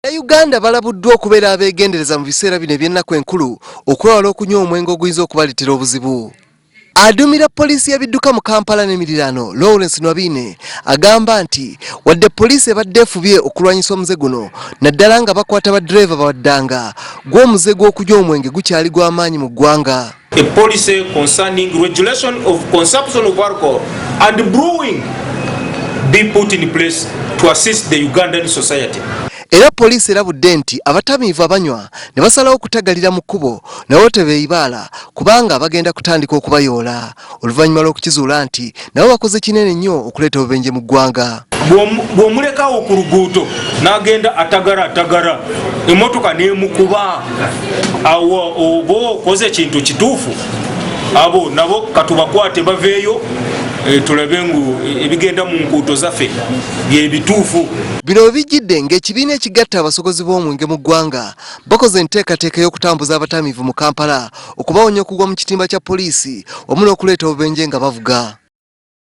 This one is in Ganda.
Uganda balabuddwa okubeera abeegendereza mu biseera bino eby'ennaku enkulu okwewala okunywa omwenge oguyinza okubaleetera obuzibu. Adumira poliisi y'ebidduka mu Kampala n'emiriraano Lawrence Nwabine agamba nti wadde poliisi ebadde efubye okulwanyisa omuze guno naddala nga bakwata baddereeva bawaddanga gw'omuze gw'okunywa omwenge gukyali gw'amaanyi mu ggwanga. A policy concerning regulation of consumption of alcohol and brewing be put in place to assist the Ugandan society. Era poliisi erabudde nti abatamiivu abanywa ne basalawo okutagalira mu kkubo nabo tebeeyibaala kubanga bagenda kutandika okubayoola oluvannyuma lw'okukizuula nti nabo bakoze kinene nnyo okuleeta obubenje mu ggwanga. Bw'omulekawo ku luguudo n'agenda atagara emmotoka n'emukuba awo oba okoze ekintu kituufu abo nabo katubakwate baveeyo tulabe ngu ebigenda mu nkuuto zaffe byebituufu. Bino bijjidde ng'ekibiina ekigatta abasogozi b'omwenge mu ggwanga bakoze enteekateeka y'okutambuza abatamiivu mu Kampala okubawonya okugwa mu kitimba kya poliisi wamu n'okuleeta obubenje nga bavuga.